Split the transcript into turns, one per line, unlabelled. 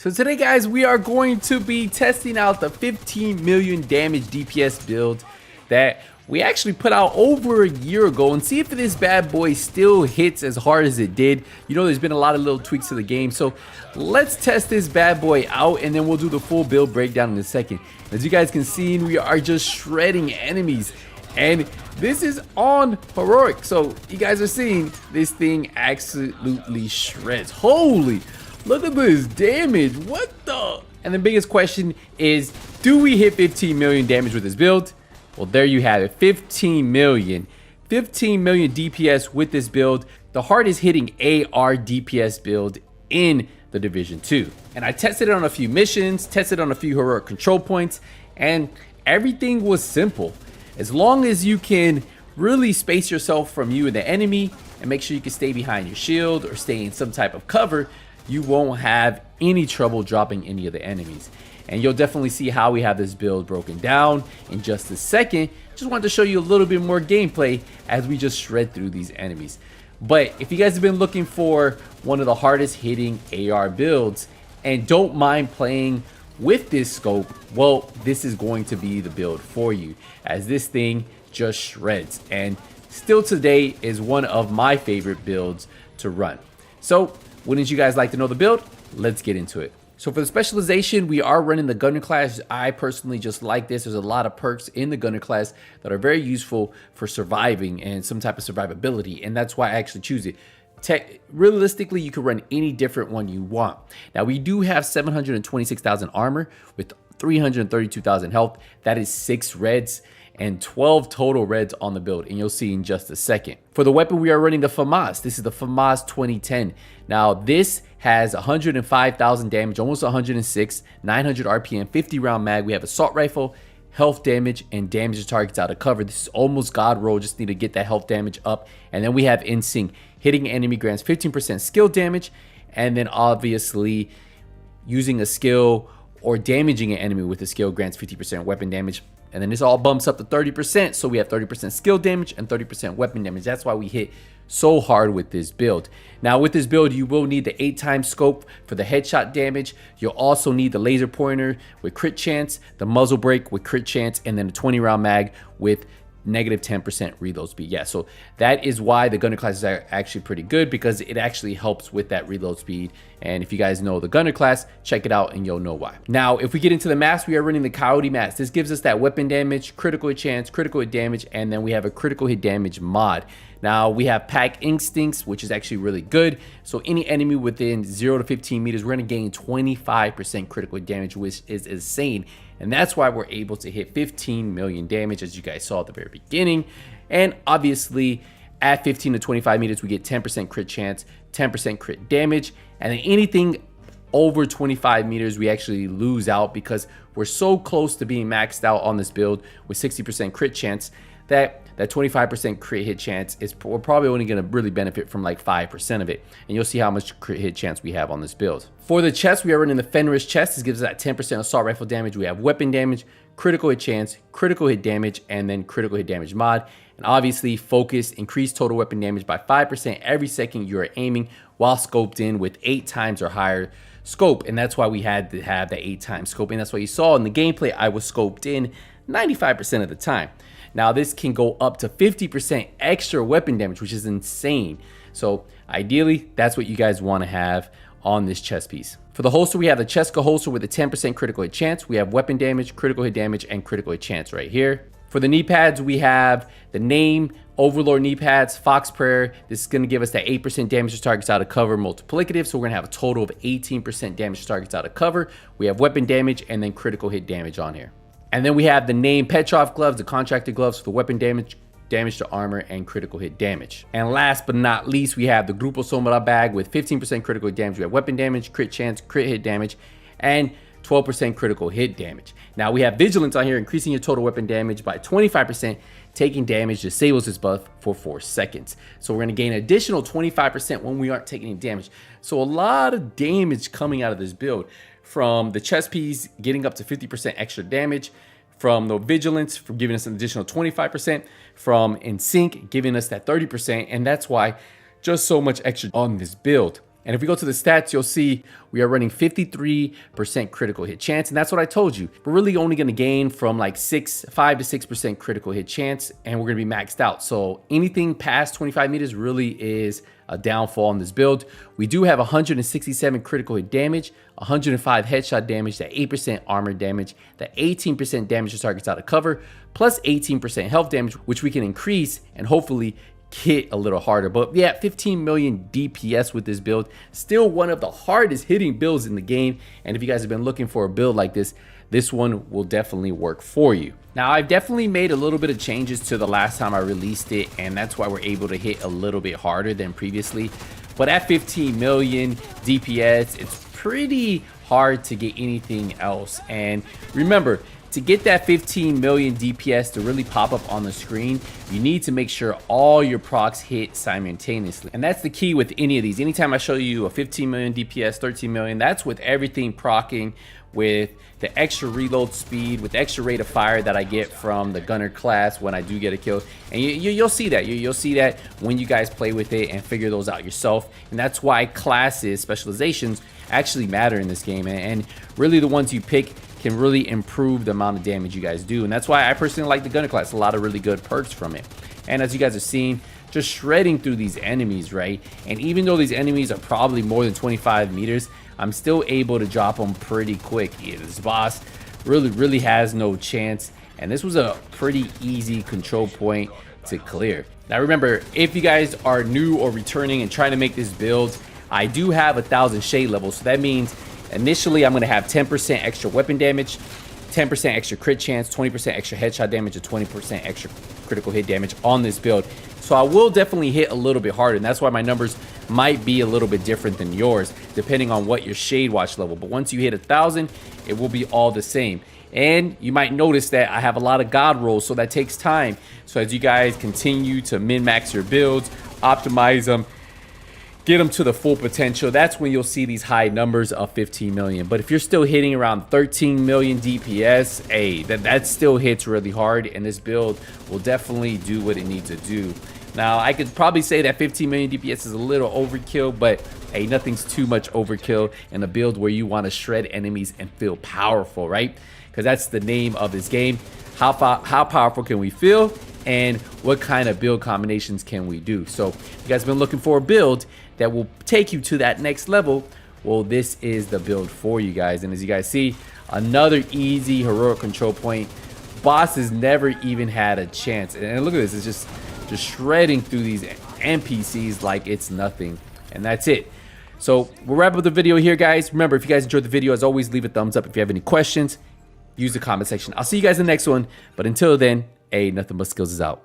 So today, guys, we are going to be testing out the 15 million damage DPS build that we actually put out over a year ago and see if this bad boy still hits as hard as it did. You know, there's been a lot of little tweaks to the game, so let's test this bad boy out and then we'll do the full build breakdown in a second. As you guys can see, we are just shredding enemies, and this is on heroic, so you guys are seeing this thing absolutely shreds. Holy, look at this damage. What the? And the biggest question is, do we hit 15 million damage with this build? Well, there you have it. 15 million DPS with this build. The hardest hitting AR DPS build in the Division 2. And I tested it on a few missions, tested on a few heroic control points, and everything was simple. As long as you can really space yourself from you and the enemy and make sure you can stay behind your shield or stay in some type of cover, you won't have any trouble dropping any of the enemies. And you'll definitely see how we have this build broken down in just a second. Just wanted to show you a little bit more gameplay as we just shred through these enemies. But if you guys have been looking for one of the hardest hitting AR builds and don't mind playing with this scope, well, this is going to be the build for you, as this thing just shreds and still today is one of my favorite builds to run. So wouldn't you guys like to know the build? Let's get into it. So for the specialization, we are running the gunner class. I personally just like this. There's a lot of perks in the gunner class that are very useful for surviving and some type of survivability, and that's why I actually choose it. Realistically, you can run any different one you want. Now, we do have 726,000 armor with 332,000 health. That is 6 reds and 12 total reds on the build, and you'll see in just a second. For the weapon, we are running the FAMAS. This is the FAMAS 2010. Now, this has 105,000 damage, almost 106, 900 RPM, 50 round mag. We have assault rifle, health damage, and damage to targets out of cover. This is almost god roll, just need to get that health damage up. And then we have in sync, hitting enemy grants 15% skill damage, and then obviously using a skill or damaging an enemy with a skill grants 50% weapon damage. And then this all bumps up to 30%, so we have 30% skill damage and 30% weapon damage. That's why we hit so hard with this build. Now with this build, you will need the 8x scope for the headshot damage. You'll also need the laser pointer with crit chance, the muzzle brake with crit chance, and then a 20 round mag with negative 10% reload speed. Yeah, so that is why the gunner class is actually pretty good, because it actually helps with that reload speed. And if you guys know the gunner class, check it out and you'll know why. Now, if we get into the mask, we are running the Coyote mask. This gives us that weapon damage, critical hit chance, critical hit damage, and then we have a critical hit damage mod. Now, we have pack instincts, which is actually really good. So any enemy within 0 to 15 meters, we're going to gain 25% critical damage, which is insane. And that's why we're able to hit 15 million damage, as you guys saw at the very beginning. And obviously, at 15 to 25 meters, we get 10% crit chance, 10% crit damage. And then anything over 25 meters, we actually lose out, because we're so close to being maxed out on this build with 60% crit chance that 25% crit hit chance is, we're probably only going to really benefit from like 5% of it. And you'll see how much crit hit chance we have on this build. For the chest, we are running the Fenris chest. This gives us that 10% assault rifle damage. We have weapon damage, critical hit chance, critical hit damage, and then critical hit damage mod. And obviously focus, increase total weapon damage by 5% every second you are aiming, while scoped in with 8 times or higher scope. And that's why we had to have the 8x scope. And that's why you saw in the gameplay, I was scoped in 95% of the time. Now this can go up to 50% extra weapon damage, which is insane. So ideally, that's what you guys want to have on this chest piece. For the holster, we have the Cheska holster with a 10% critical hit chance. We have weapon damage, critical hit damage, and critical hit chance right here. For the knee pads, we have the name, Overlord knee pads, Fox Prayer. This is going to give us that 8% damage to targets out of cover multiplicative. So we're going to have a total of 18% damage to targets out of cover. We have weapon damage and then critical hit damage on here. And then we have the name Petrov gloves, the contracted gloves for the weapon damage, damage to armor, and critical hit damage. And last but not least, we have the Grupo Sombra bag with 15% critical hit damage. We have weapon damage, crit chance, crit hit damage, and 12% critical hit damage. Now we have Vigilance on here, increasing your total weapon damage by 25%. Taking damage disables this buff for 4 seconds. So we're going to gain an additional 25% when we aren't taking any damage. So a lot of damage coming out of this build, from the chest piece getting up to 50% extra damage, from the Vigilance for giving us an additional 25%, from In Sync giving us that 30%, and that's why just so much extra on this build. And if we go to the stats, you'll see we are running 53% critical hit chance. And that's what I told you. We're really only going to gain from like 5 to 6% critical hit chance, and we're going to be maxed out. So anything past 25 meters really is a downfall on this build. We do have 167 critical hit damage, 105 headshot damage, that 8% armor damage, that 18% damage to targets out of cover, plus 18% health damage, which we can increase and hopefully hit a little harder. But yeah, 15 million DPS with this build, still one of the hardest hitting builds in the game. And if you guys have been looking for a build like this one will definitely work for you. Now, I've definitely made a little bit of changes to the last time I released it, and that's why we're able to hit a little bit harder than previously. But at 15 million DPS, it's pretty hard to get anything else. And remember, to get that 15 million DPS to really pop up on the screen, you need to make sure all your procs hit simultaneously. And that's the key with any of these. Anytime I show you a 15 million DPS, 13 million, that's with everything proccing, with the extra reload speed, with the extra rate of fire that I get from the gunner class when I do get a kill. And you'll see that. You'll see that when you guys play with it and figure those out yourself. And that's why classes, specializations, actually matter in this game. And really the ones you pick can really improve the amount of damage you guys do. And that's why I personally like the gunner class. A lot of really good perks from it. And as you guys have seen, just shredding through these enemies, right? And even though these enemies are probably more than 25 meters, I'm still able to drop them pretty quick. Yeah, this boss really has no chance. And this was a pretty easy control point to clear. Now remember, if you guys are new or returning and trying to make this build, I do have 1,000 shade levels. So that means initially I'm going to have 10% extra weapon damage, 10% extra crit chance, 20% extra headshot damage, and 20% extra critical hit damage on this build. So I will definitely hit a little bit harder, and that's why my numbers might be a little bit different than yours, depending on what your shade watch level. But once you hit 1,000, it will be all the same. And you might notice that I have a lot of god rolls, so that takes time. So as you guys continue to min-max your builds, optimize them, get them to the full potential, that's when you'll see these high numbers of 15 million. But if you're still hitting around 13 million DPS, hey, that still hits really hard, and this build will definitely do what it needs to do. Now, I could probably say that 15 million DPS is a little overkill, but hey, nothing's too much overkill in a build where you want to shred enemies and feel powerful, right? Because that's the name of this game. How powerful can we feel, and what kind of build combinations can we do? So if you guys have been looking for a build that will take you to that next level, well, this is the build for you guys. And as you guys see, another easy heroic control point. Boss has never even had a chance. And look at this, it's just shredding through these NPCs like it's nothing. And that's it. So we'll wrap up the video here, guys. Remember, if you guys enjoyed the video, as always, leave a thumbs up. If you have any questions, use the comment section. I'll see you guys in the next one. But until then, hey, nothing but skills is out.